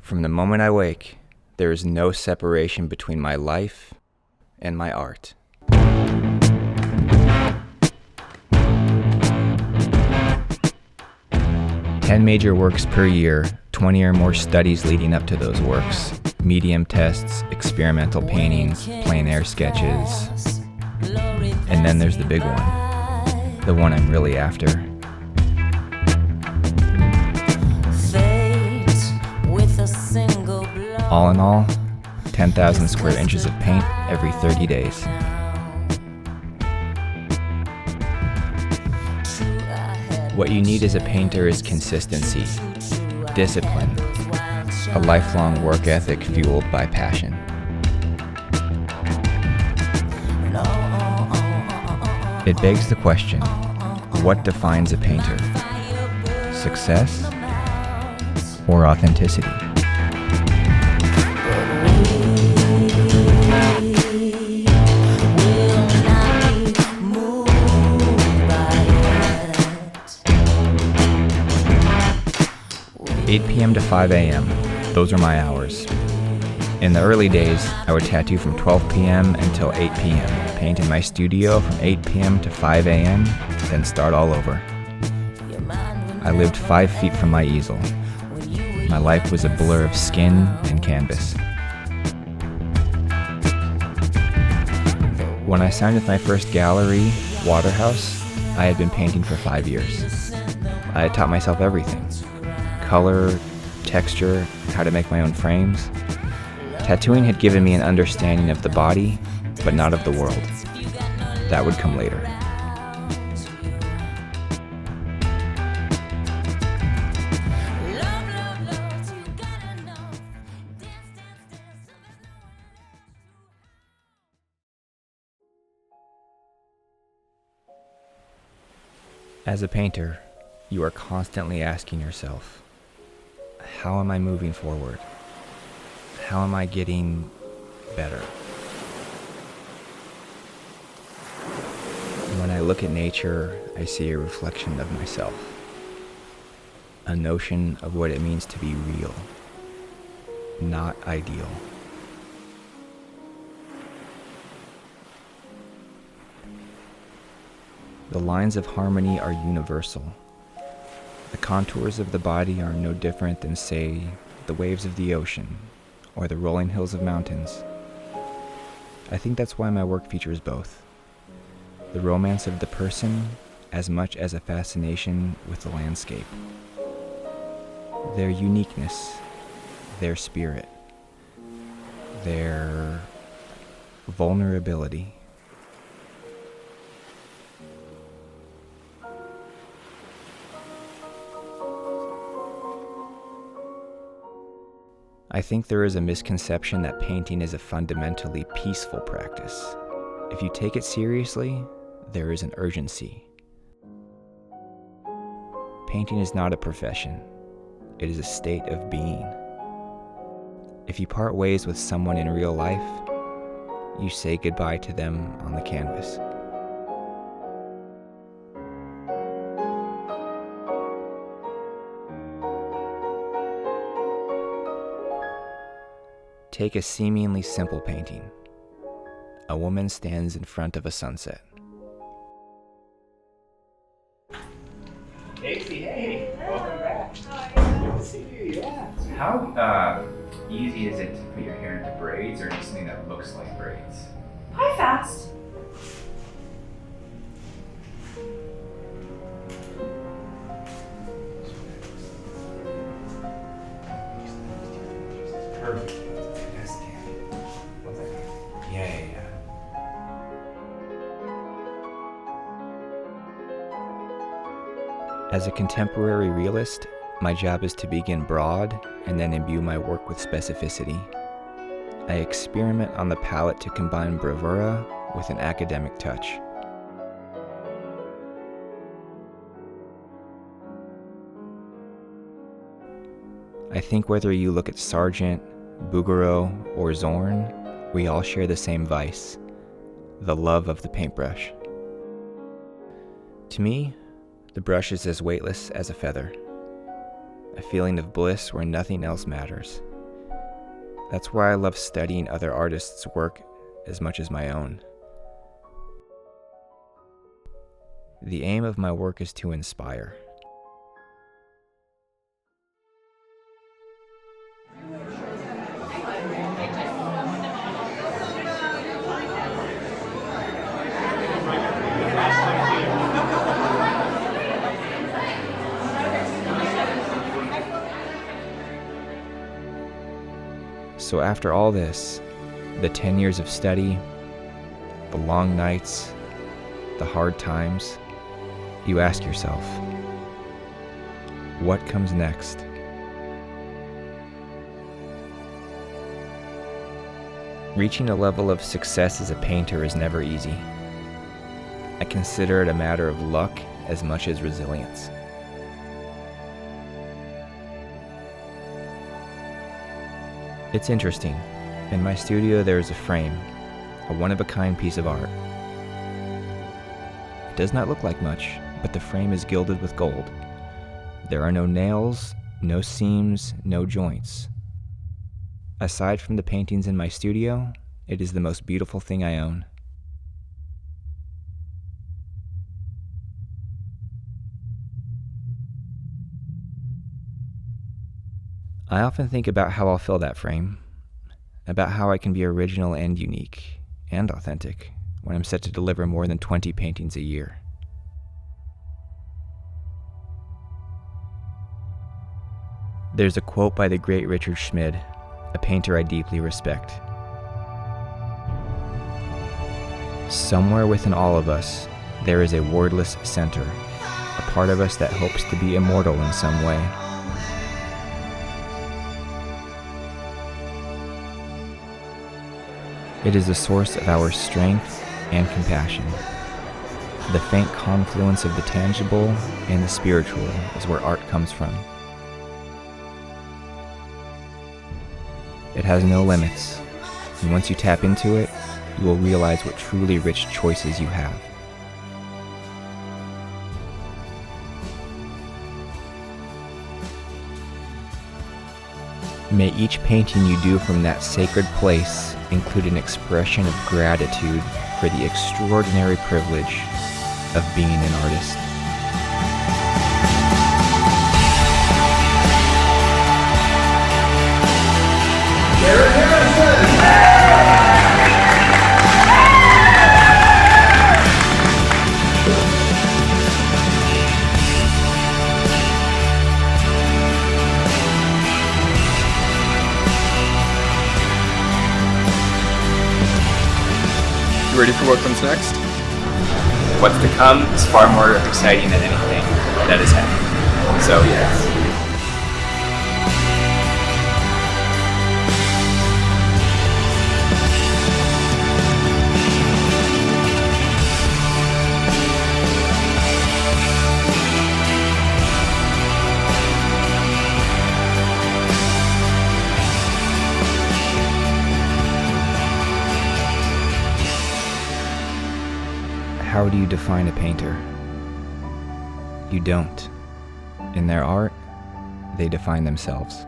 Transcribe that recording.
From the moment I wake, there is no separation between my life and my art. Ten major works per year, 20 or more studies leading up to those works, medium tests, experimental paintings, plein air sketches, and then there's the big one, the one I'm really after. All in all, 10,000 square inches of paint every 30 days. What you need as a painter is consistency, discipline, a lifelong work ethic fueled by passion. It begs the question, what defines a painter? Success or authenticity? "8 p.m. to 5 a.m., those are my hours. In the early days, I would tattoo from 12 p.m. until 8 p.m., paint in my studio from 8 p.m. to 5 a.m., then start all over. I lived 5 feet from my easel. My life was a blur of skin and canvas. When I signed with my first gallery, Waterhouse, I had been painting for 5 years. I had taught myself everything. Color, texture, how to make my own frames. Tattooing had given me an understanding of the body, but not of the world. That would come later. As a painter, you are constantly asking yourself, how am I moving forward? How am I getting better? When I look at nature, I see a reflection of myself, a notion of what it means to be real, not ideal. The lines of harmony are universal. The contours of the body are no different than, say, the waves of the ocean or the rolling hills of mountains. I think that's why my work features both. The romance of the person as much as a fascination with the landscape. Their uniqueness, their spirit, their vulnerability. I think there is a misconception that painting is a fundamentally peaceful practice. If you take it seriously, there is an urgency. Painting is not a profession. It is a state of being. If you part ways with someone in real life, you say goodbye to them on the canvas. Take a seemingly simple painting. A woman stands in front of a sunset. Casey, hey, welcome back. Good to see you, yeah. How easy is it to put your hair into braids or just something that looks like braids? Hi, fast. Perfect. Yeah. As a contemporary realist, my job is to begin broad and then imbue my work with specificity. I experiment on the palette to combine bravura with an academic touch. I think whether you look at Sargent, Bouguereau, or Zorn, we all share the same vice, the love of the paintbrush. To me, the brush is as weightless as a feather, a feeling of bliss where nothing else matters. That's why I love studying other artists' work as much as my own. The aim of my work is to inspire. So after all this, the 10 years of study, the long nights, the hard times, you ask yourself, what comes next? Reaching a level of success as a painter is never easy. I consider it a matter of luck as much as resilience. It's interesting. In my studio there is a frame, a one-of-a-kind piece of art. It does not look like much, but the frame is gilded with gold. There are no nails, no seams, no joints. Aside from the paintings in my studio, it is the most beautiful thing I own. I often think about how I'll fill that frame, about how I can be original and unique, and authentic, when I'm set to deliver more than 20 paintings a year. There's a quote by the great Richard Schmid, a painter I deeply respect. Somewhere within all of us, there is a wordless center, a part of us that hopes to be immortal in some way. It is the source of our strength and compassion. The faint confluence of the tangible and the spiritual is where art comes from. It has no limits, and once you tap into it, you will realize what truly rich choices you have. May each painting you do from that sacred place include an expression of gratitude for the extraordinary privilege of being an artist. Ready for what comes next? What's to come is far more exciting than anything that is happening. So yes. How do you define a painter? You don't. In their art, they define themselves.